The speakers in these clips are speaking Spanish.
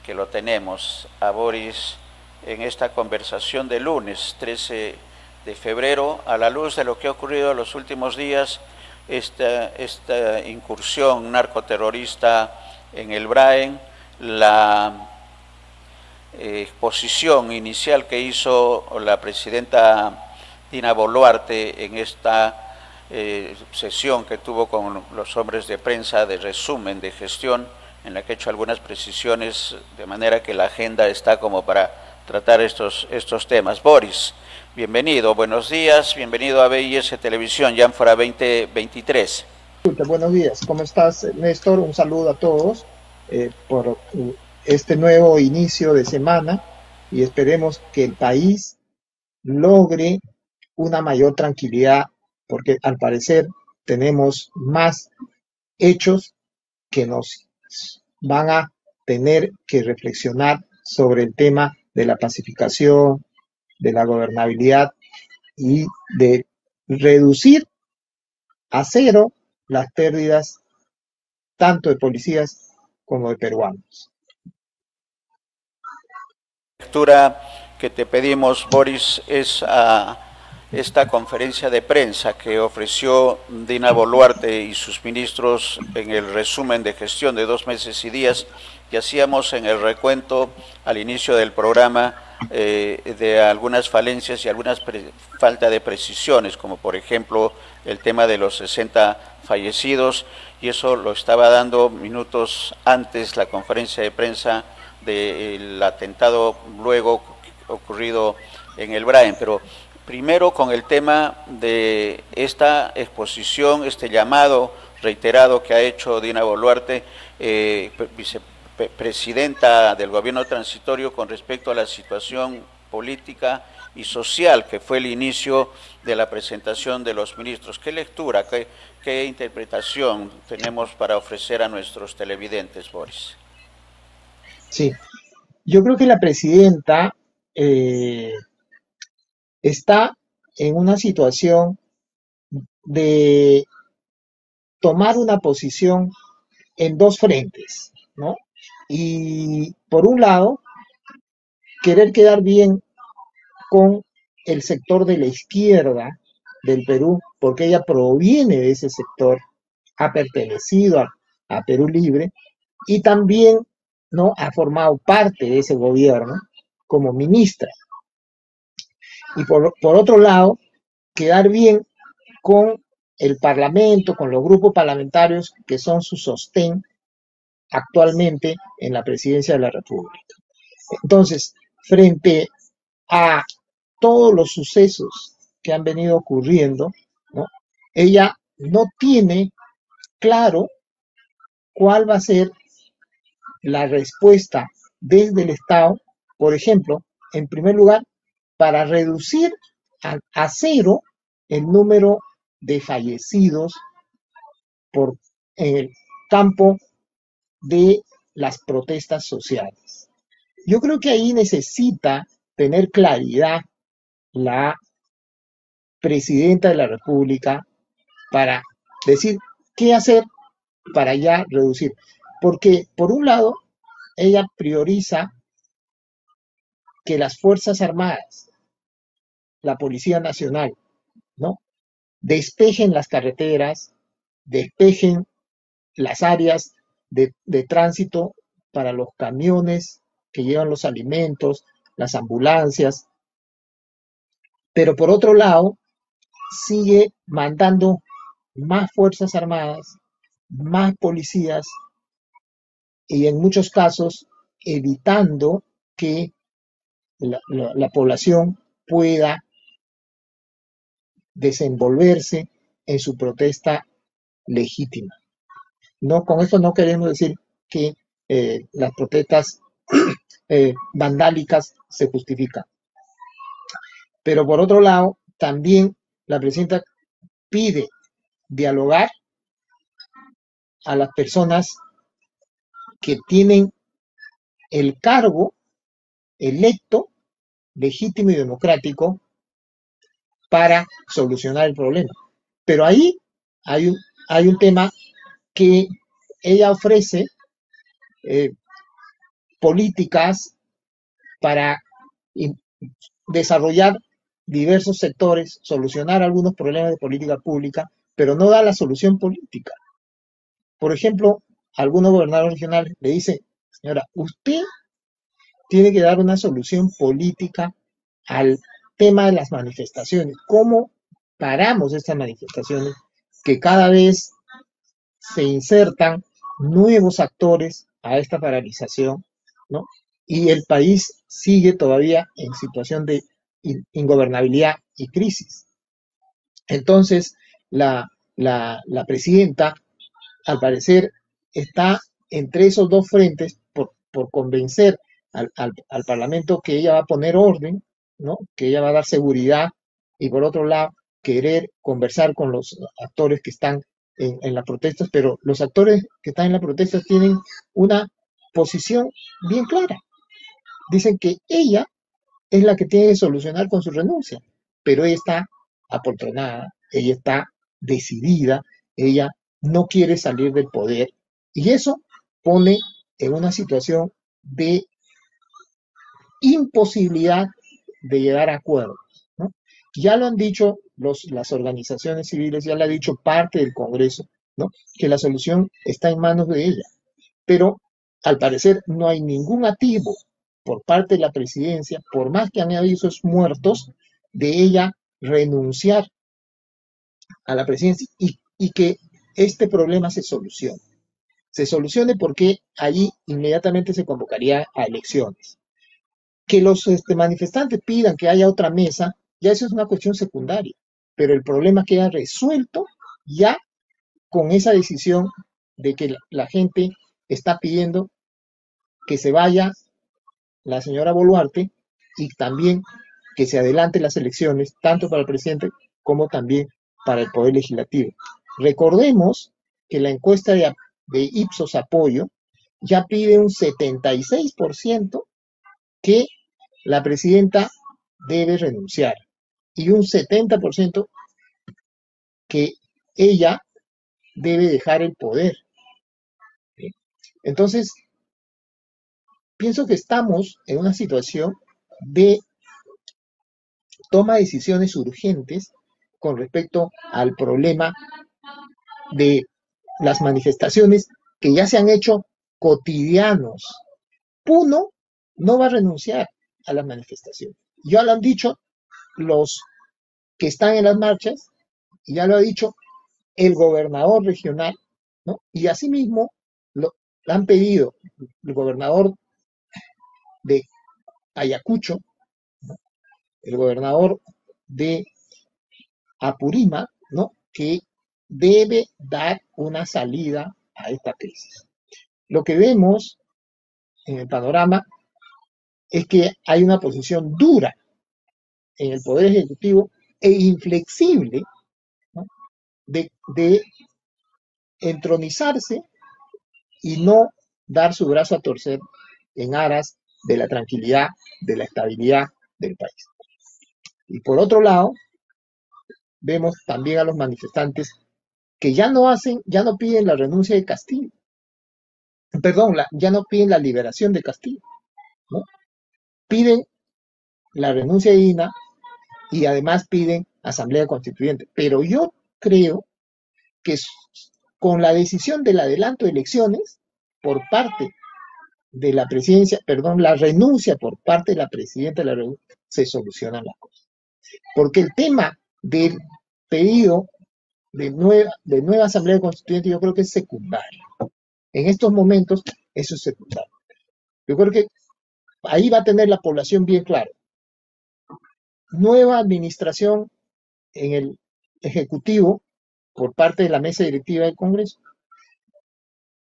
que lo tenemos a Boris en esta conversación de lunes 13 de febrero, a la luz de lo que ha ocurrido en los últimos días, esta incursión narcoterrorista en el Braen, la exposición inicial que hizo la presidenta Dina Boluarte en esta sesión que tuvo con los hombres de prensa de resumen de gestión, en la que ha hecho algunas precisiones, de manera que la agenda está como para tratar estos temas. Boris, bienvenido, buenos días, bienvenido a BIS Televisión, Yánfora 2023. Buenos días, ¿cómo estás, Néstor? Un saludo a todos por este nuevo inicio de semana y esperemos que el país logre una mayor tranquilidad, porque al parecer tenemos más hechos que nos van a tener que reflexionar sobre el tema de la pacificación, de la gobernabilidad y de reducir a cero las pérdidas tanto de policías como de peruanos. La lectura que te pedimos, Boris, es a esta conferencia de prensa que ofreció Dina Boluarte y sus ministros en el resumen de gestión de 2 meses y días que hacíamos en el recuento al inicio del programa de algunas falencias y algunas falta de precisiones, como por ejemplo el tema de los 60 fallecidos, y eso lo estaba dando minutos antes la conferencia de prensa del atentado luego ocurrido en el Braen. Pero primero con el tema de esta exposición, este llamado reiterado que ha hecho Dina Boluarte, vicepresidenta del gobierno transitorio, con respecto a la situación política y social que fue el inicio de la presentación de los ministros. ¿Qué lectura, qué interpretación tenemos para ofrecer a nuestros televidentes, Boris? Sí, yo creo que la presidenta está en una situación de tomar una posición en dos frentes, ¿no? Y por un lado, querer quedar bien con el sector de la izquierda del Perú, porque ella proviene de ese sector, ha pertenecido a Perú Libre y también, ¿no?, ha formado parte de ese gobierno como ministra. Y por otro lado, quedar bien con el Parlamento, con los grupos parlamentarios que son su sostén actualmente en la presidencia de la República. Entonces, frente a todos los sucesos que han venido ocurriendo, ¿no?, ella no tiene claro cuál va a ser la respuesta desde el Estado, por ejemplo, en primer lugar, para reducir a cero el número de fallecidos en el campo de las protestas sociales. Yo creo que ahí necesita tener claridad la presidenta de la República para decir qué hacer para ya reducir. Porque, por un lado, ella prioriza que las Fuerzas Armadas, la Policía Nacional, ¿no?, despejen las carreteras, despejen las áreas de tránsito para los camiones que llevan los alimentos, las ambulancias. Pero por otro lado, sigue mandando más Fuerzas Armadas, más policías y en muchos casos evitando que la población pueda desenvolverse en su protesta legítima. No, con esto no queremos decir que las protestas vandálicas se justifican. Pero por otro lado, también la presidenta pide dialogar a las personas que tienen el cargo electo, legítimo y democrático para solucionar el problema. Pero ahí hay un tema que ella ofrece políticas para desarrollar diversos sectores, solucionar algunos problemas de política pública, pero no da la solución política. Por ejemplo, algunos gobernadores regionales le dicen, señora, usted tiene que dar una solución política al tema de las manifestaciones. ¿Cómo paramos estas manifestaciones que cada vez se insertan nuevos actores a esta paralización, ¿no? Y el país sigue todavía en situación de ingobernabilidad y crisis. Entonces, la presidenta, al parecer, está entre esos dos frentes por convencer al Parlamento que ella va a poner orden, ¿no? Que ella va a dar seguridad y por otro lado querer conversar con los actores que están en las protestas, pero los actores que están en las protestas tienen una posición bien clara. Dicen que ella es la que tiene que solucionar con su renuncia, pero ella está apoltronada, ella está decidida, ella no quiere salir del poder y eso pone en una situación de imposibilidad de llegar a acuerdos, ¿no? Ya lo han dicho las organizaciones civiles, ya lo ha dicho parte del Congreso, ¿no? Que la solución está en manos de ella, pero al parecer no hay ningún activo por parte de la presidencia, por más que han habido esos muertos, de ella renunciar a la presidencia y que este problema se solucione. Se solucione porque allí inmediatamente se convocaría a elecciones. Que los manifestantes pidan que haya otra mesa, ya eso es una cuestión secundaria, pero el problema queda resuelto ya con esa decisión de que la gente está pidiendo que se vaya la señora Boluarte y también que se adelante las elecciones, tanto para el presidente como también para el Poder Legislativo. Recordemos que la encuesta de Ipsos Apoyo ya pide un 76% que la presidenta debe renunciar y un 70% que ella debe dejar el poder. Entonces, pienso que estamos en una situación de toma de decisiones urgentes con respecto al problema de las manifestaciones que ya se han hecho cotidianos. Puno no va a renunciar a las manifestaciones. Ya lo han dicho los que están en las marchas, y ya lo ha dicho el gobernador regional, ¿no? Y asimismo lo han pedido el gobernador de Ayacucho, ¿no? El gobernador de Apurímac, ¿no? Que debe dar una salida a esta crisis. Lo que vemos en el panorama es que hay una posición dura en el Poder Ejecutivo e inflexible, ¿no? de entronizarse y no dar su brazo a torcer en aras de la tranquilidad, de la estabilidad del país. Y por otro lado, vemos también a los manifestantes que ya no piden la renuncia de Castillo, perdón, ya no piden la liberación de Castillo, ¿no? Piden la renuncia de Dina y además piden asamblea constituyente. Pero yo creo que con la decisión del adelanto de elecciones por parte de la presidencia, perdón, la renuncia por parte de la presidenta de la República, se solucionan las cosas. Porque el tema del pedido de nueva asamblea constituyente yo creo que es secundario. En estos momentos eso es secundario. Yo creo que ahí va a tener la población bien claro. Nueva administración en el Ejecutivo por parte de la mesa directiva del Congreso.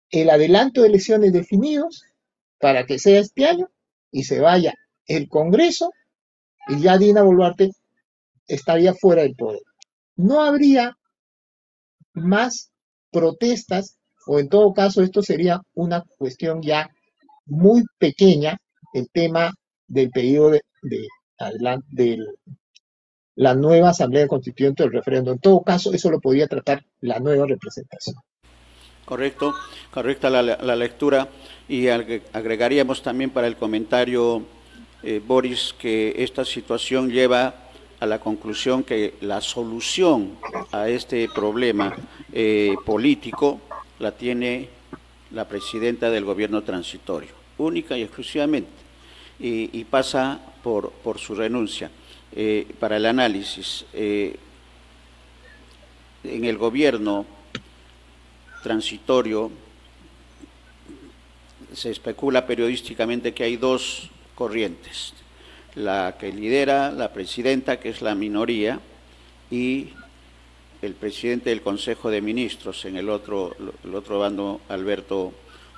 El adelanto de elecciones definidos para que sea este año y se vaya el Congreso y ya Dina Boluarte estaría fuera del poder. No habría más protestas o en todo caso esto sería una cuestión ya muy pequeña, el tema del pedido de la nueva Asamblea Constituyente del referéndum. En todo caso, eso lo podría tratar la nueva representación. Correcto, correcta la lectura y agregaríamos también para el comentario, Boris, que esta situación lleva a la conclusión que la solución a este problema político la tiene la presidenta del gobierno transitorio, única y exclusivamente, y pasa por su renuncia. Para el análisis, en el gobierno transitorio se especula periodísticamente que hay dos corrientes, la que lidera la presidenta, que es la minoría, y el presidente del Consejo de Ministros, en el otro bando, Alberto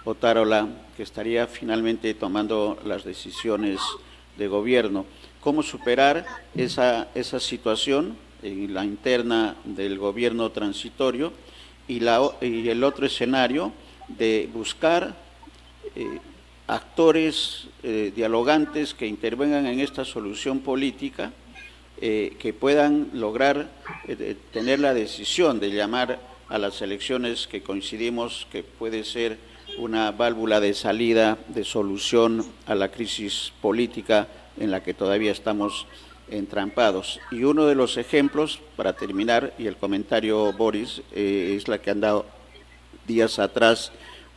Otárola, que estaría finalmente tomando las decisiones de gobierno. ¿Cómo superar esa situación en la interna del gobierno transitorio? Y el otro escenario de buscar actores dialogantes que intervengan en esta solución política, que puedan lograr tener la decisión de llamar a las elecciones, que coincidimos que puede ser una válvula de salida, de solución a la crisis política en la que todavía estamos entrampados. Y uno de los ejemplos, para terminar, y el comentario, Boris, es la que han dado días atrás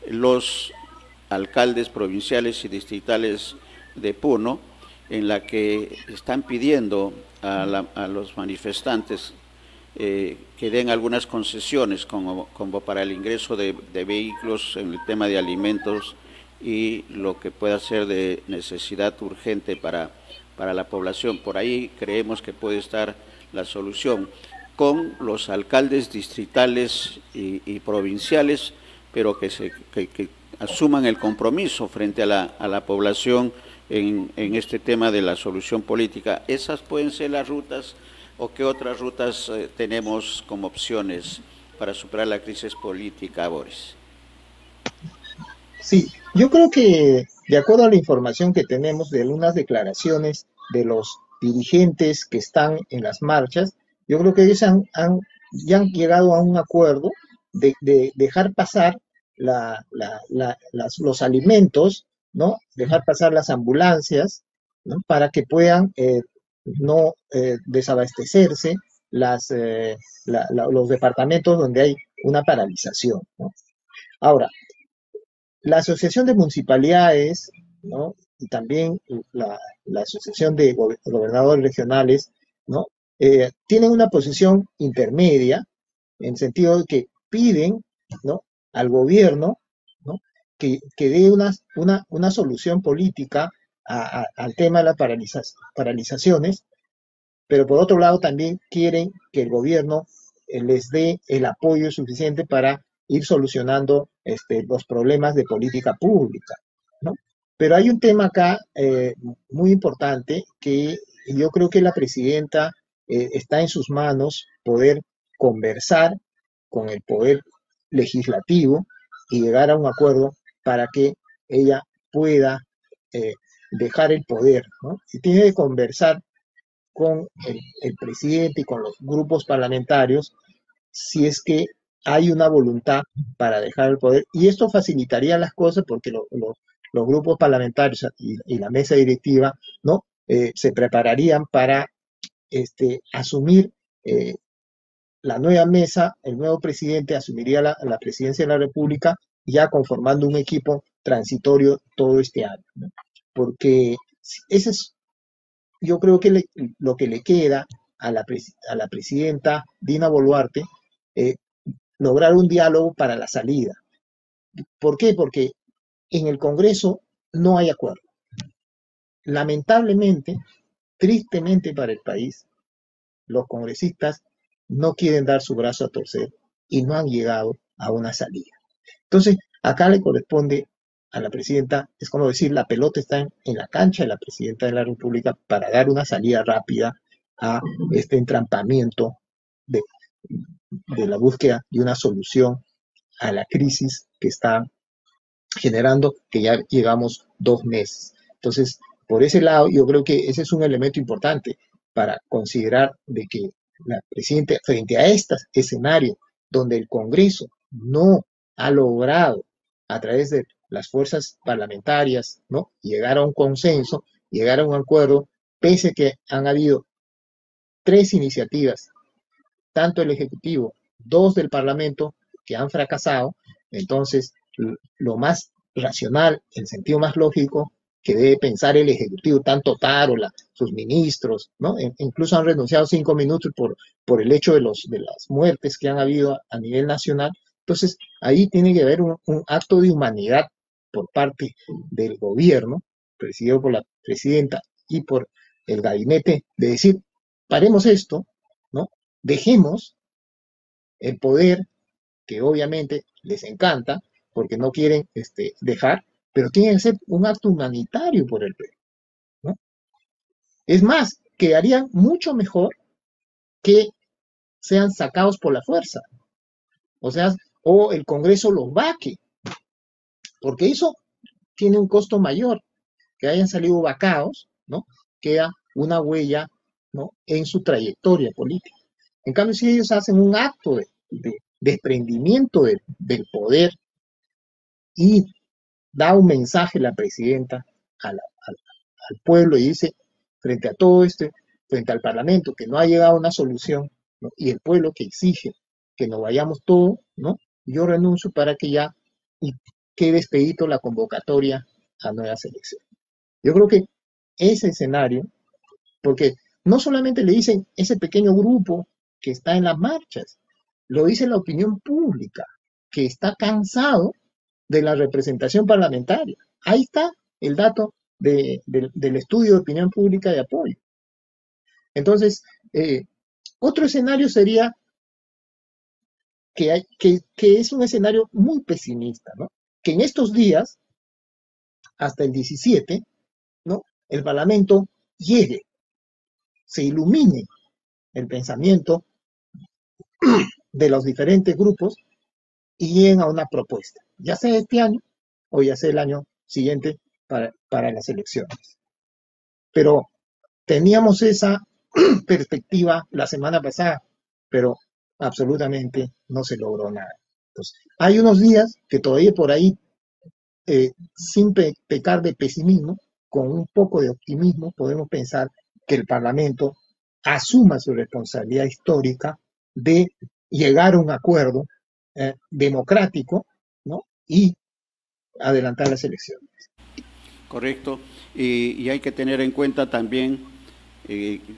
los alcaldes provinciales y distritales de Puno, en la que están pidiendo a los manifestantes que den algunas concesiones como para el ingreso de vehículos en el tema de alimentos y lo que pueda ser de necesidad urgente para la población. Por ahí creemos que puede estar la solución con los alcaldes distritales y provinciales, pero que asuman el compromiso frente a la población en este tema de la solución política. ¿Esas pueden ser las rutas o qué otras rutas tenemos como opciones para superar la crisis política, Boris? Sí, yo creo que de acuerdo a la información que tenemos de algunas declaraciones de los dirigentes que están en las marchas, yo creo que ellos ya han llegado a un acuerdo de dejar pasar los alimentos, ¿no? Dejar pasar las ambulancias, ¿no? Para que puedan no desabastecerse los departamentos donde hay una paralización, ¿no? Ahora, la Asociación de Municipalidades, ¿no? Y también la Asociación de Gobernadores Regionales, ¿no? Tienen una posición intermedia en el sentido de que piden, ¿no? Al gobierno, ¿no? Que dé una solución política al tema de las paralizaciones, pero por otro lado también quieren que el gobierno les dé el apoyo suficiente para ir solucionando los problemas de política pública, ¿no? Pero hay un tema acá muy importante que yo creo que la presidenta está en sus manos poder conversar con el poder legislativo y llegar a un acuerdo para que ella pueda eh, dejar el poder, ¿no? Y tiene que conversar con el presidente y con los grupos parlamentarios si es que hay una voluntad para dejar el poder. Y esto facilitaría las cosas porque los grupos parlamentarios y la mesa directiva, ¿no? Se prepararían para asumir la nueva mesa, el nuevo presidente asumiría la presidencia de la República ya conformando un equipo transitorio todo este año, ¿no? Porque ese es, yo creo que lo que le queda a la presidenta Dina Boluarte, eh, lograr un diálogo para la salida. ¿Por qué? Porque en el Congreso no hay acuerdo. Lamentablemente, tristemente para el país, los congresistas no quieren dar su brazo a torcer y no han llegado a una salida. Entonces, acá le corresponde a la presidenta, es como decir, la pelota está en la cancha de la presidenta de la República para dar una salida rápida a este entrampamiento de, de la búsqueda de una solución a la crisis que está generando, que ya llevamos 2 meses. Entonces, por ese lado, yo creo que ese es un elemento importante para considerar de que la presidenta, frente a este escenario donde el Congreso no ha logrado a través de las fuerzas parlamentarias, ¿no? Llegar a un consenso, llegar a un acuerdo, pese a que han habido tres iniciativas, tanto el Ejecutivo, dos del Parlamento, que han fracasado. Entonces, lo más racional, el sentido más lógico que debe pensar el Ejecutivo, tanto Tarola, sus ministros, ¿no? Incluso han renunciado 5 minutos por el hecho de las muertes que han habido a nivel nacional. Entonces, ahí tiene que haber un acto de humanidad por parte del gobierno, presidido por la presidenta y por el gabinete, de decir, paremos esto, ¿no? Dejemos el poder, que obviamente les encanta, porque no quieren dejar, pero tiene que ser un acto humanitario por el Perú, ¿no? Es más, quedarían mucho mejor que sean sacados por la fuerza, o sea, o el Congreso los vaque, porque eso tiene un costo mayor, que hayan salido vacados, ¿no? Queda una huella, ¿no? En su trayectoria política. En cambio, si ellos hacen un acto de desprendimiento del poder y da un mensaje la presidenta al pueblo y dice, frente a todo esto, frente al Parlamento, que no ha llegado a una solución, ¿no? Y el pueblo que exige que nos vayamos todos, ¿no? Yo renuncio para que ya y quede expedito la convocatoria a nuevas elecciones. Yo creo que ese escenario, porque no solamente le dicen ese pequeño grupo que está en las marchas, lo dice la opinión pública, que está cansado de la representación parlamentaria. Ahí está el dato del estudio de opinión pública de apoyo. Entonces, otro escenario sería que es un escenario muy pesimista, ¿no? Que en estos días, hasta el 17, ¿no? El Parlamento llegue, se ilumine el pensamiento de los diferentes grupos y lleguen a una propuesta, ya sea este año o ya sea el año siguiente para las elecciones. Pero teníamos esa perspectiva la semana pasada, pero absolutamente no se logró nada. Entonces, hay unos días que todavía por ahí, sin pecar de pesimismo, con un poco de optimismo, podemos pensar que el Parlamento asuma su responsabilidad histórica de llegar a un acuerdo democrático, ¿no? Y adelantar las elecciones. Correcto. Y hay que tener en cuenta también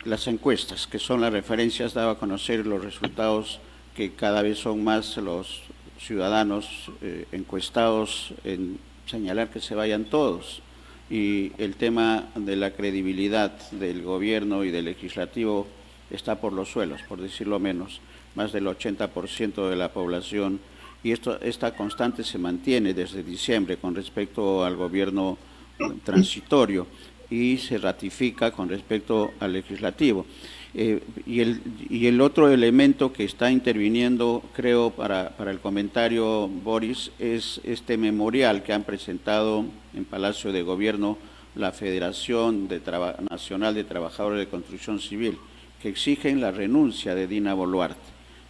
las encuestas, que son las referencias, daba a conocer los resultados que cada vez son más los ciudadanos encuestados en señalar que se vayan todos. Y el tema de la credibilidad del gobierno y del legislativo está por los suelos, por decirlo menos, más del 80% de la población. Y esta constante se mantiene desde diciembre con respecto al gobierno transitorio y se ratifica con respecto al legislativo. Y el otro elemento que está interviniendo, creo, para el comentario, Boris, es este memorial que han presentado en Palacio de Gobierno la Federación Nacional de Trabajadores de Construcción Civil, que exigen la renuncia de Dina Boluarte,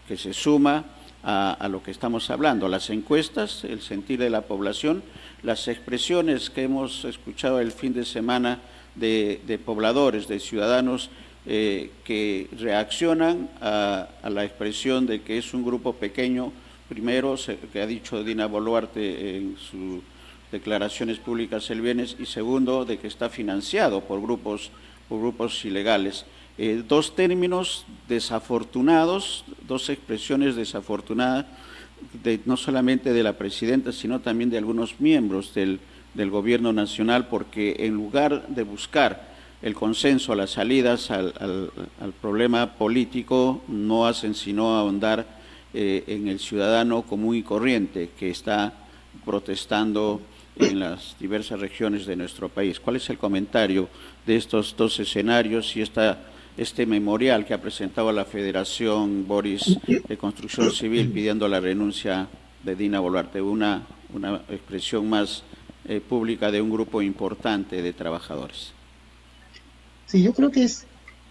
que se suma a lo que estamos hablando, las encuestas, el sentir de la población, las expresiones que hemos escuchado el fin de semana de pobladores, de ciudadanos que reaccionan a la expresión de que es un grupo pequeño, primero, que ha dicho Dina Boluarte en sus declaraciones públicas el viernes, y segundo, de que está financiado por grupos ilegales. Dos términos desafortunados, dos expresiones desafortunadas, no solamente de la presidenta, sino también de algunos miembros del gobierno nacional, porque en lugar de buscar el consenso, las salidas al problema político, no hacen sino ahondar en el ciudadano común y corriente que está protestando en las diversas regiones de nuestro país. ¿Cuál es el comentario de estos dos escenarios y este memorial que ha presentado la Federación, Boris, de Construcción Civil pidiendo la renuncia de Dina Boluarte, una expresión más pública de un grupo importante de trabajadores? Sí, yo creo que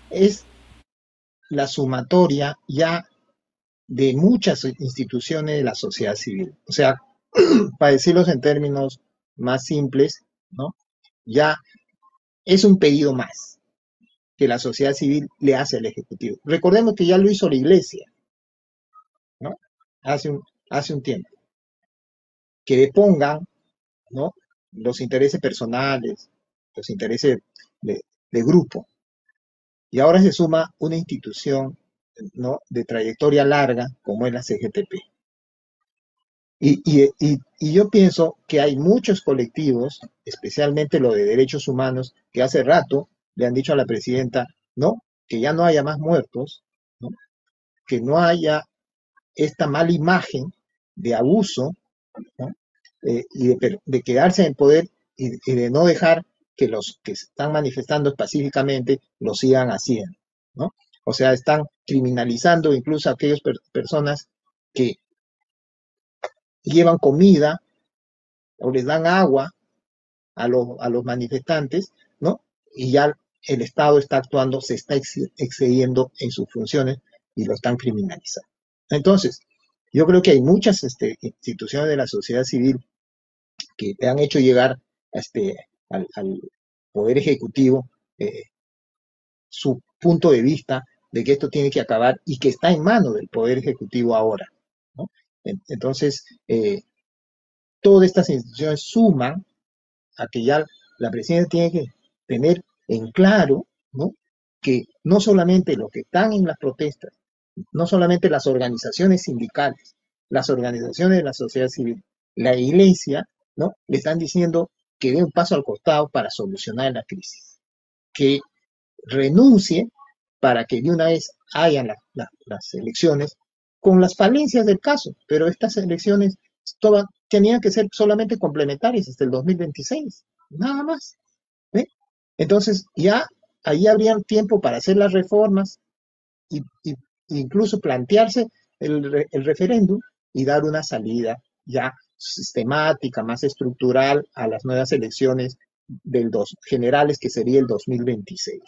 es la sumatoria ya de muchas instituciones de la sociedad civil. O sea, para decirlos en términos más simples, ¿no? Ya es un pedido más que la sociedad civil le hace al Ejecutivo. Recordemos que ya lo hizo la Iglesia, ¿no? Hace un tiempo. Que depongan, ¿no? Los intereses personales, los intereses de, de grupo. Y ahora se suma una institución, ¿no? De trayectoria larga como es la CGTP. Y yo pienso que hay muchos colectivos, especialmente los de derechos humanos, que hace rato le han dicho a la presidenta, no, que ya no haya más muertos, ¿no? Que no haya esta mala imagen de abuso, ¿no? Y de quedarse en el poder y de no dejar que los que están manifestando pacíficamente lo sigan haciendo, ¿no? O sea, están criminalizando incluso a aquellas personas que llevan comida o les dan agua a los manifestantes, ¿no? Y ya el Estado está actuando, se está excediendo en sus funciones y lo están criminalizando. Entonces, yo creo que hay muchas instituciones de la sociedad civil que le han hecho llegar al Poder Ejecutivo su punto de vista de que esto tiene que acabar y que está en manos del Poder Ejecutivo ahora, ¿no? Entonces, todas estas instituciones suman a que ya la presidenta tiene que tener en claro, ¿no? Que no solamente los que están en las protestas, no solamente las organizaciones sindicales, las organizaciones de la sociedad civil, la iglesia, ¿no? Le están diciendo que dé un paso al costado para solucionar la crisis, que renuncie para que de una vez hayan las elecciones con las falencias del caso, pero estas elecciones tenían que ser solamente complementarias hasta el 2026, nada más. ¿Ve? Entonces ya ahí habría tiempo para hacer las reformas y incluso plantearse el referéndum y dar una salida ya sistemática, más estructural a las nuevas elecciones generales que sería el 2026.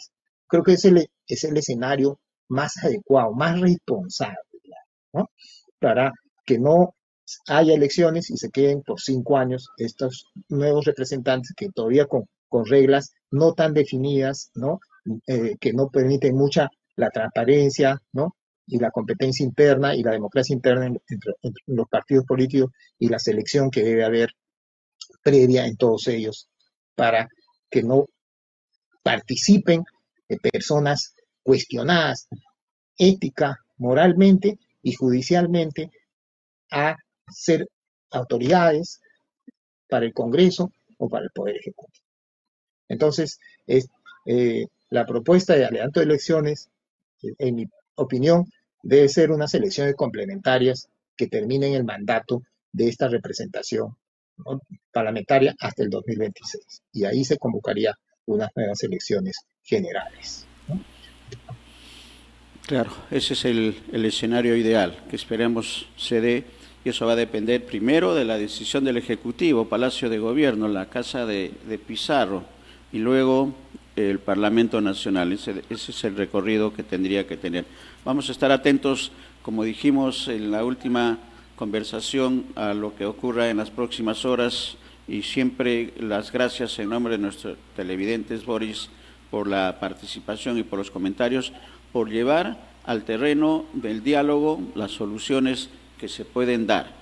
Creo que es el escenario más adecuado, más responsable, ¿no? Para que no haya elecciones y se queden por 5 años estos nuevos representantes que todavía con reglas no tan definidas, ¿no? Que no permiten mucha la transparencia, ¿no? Y la competencia interna y la democracia interna entre los partidos políticos y la selección que debe haber previa en todos ellos para que no participen personas cuestionadas ética, moralmente y judicialmente a ser autoridades para el Congreso o para el Poder Ejecutivo. Entonces, la propuesta de adelanto de elecciones, en mi opinión, debe ser unas elecciones complementarias que terminen el mandato de esta representación, ¿no? Parlamentaria hasta el 2026. Y ahí se convocaría unas nuevas elecciones generales, ¿no? Claro, ese es el escenario ideal que esperemos se dé, y eso va a depender primero de la decisión del Ejecutivo, Palacio de Gobierno, la Casa de Pizarro, y luego el Parlamento Nacional. Ese es el recorrido que tendría que tener. Vamos a estar atentos, como dijimos en la última conversación, a lo que ocurra en las próximas horas, y siempre las gracias en nombre de nuestros televidentes, Boris, por la participación y por los comentarios, por llevar al terreno del diálogo las soluciones que se pueden dar.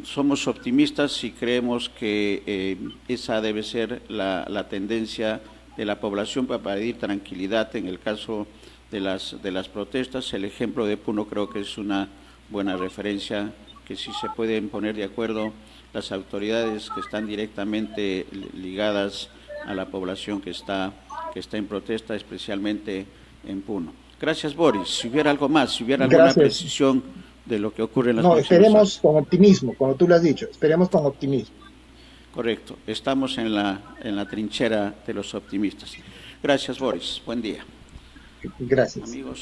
Somos optimistas y creemos que esa debe ser la tendencia de la población para pedir tranquilidad en el caso de las protestas. El ejemplo de Puno creo que es una buena referencia, que sí se pueden poner de acuerdo las autoridades que están directamente ligadas a la población que está en protesta, especialmente en Puno. Gracias, Boris. Si hubiera algo más, si hubiera alguna precisión de lo que ocurre en las próximas horas. No, esperemos con optimismo, como tú lo has dicho, esperemos con optimismo. Correcto, estamos en la trinchera de los optimistas. Gracias, Boris. Buen día. Gracias. Amigos.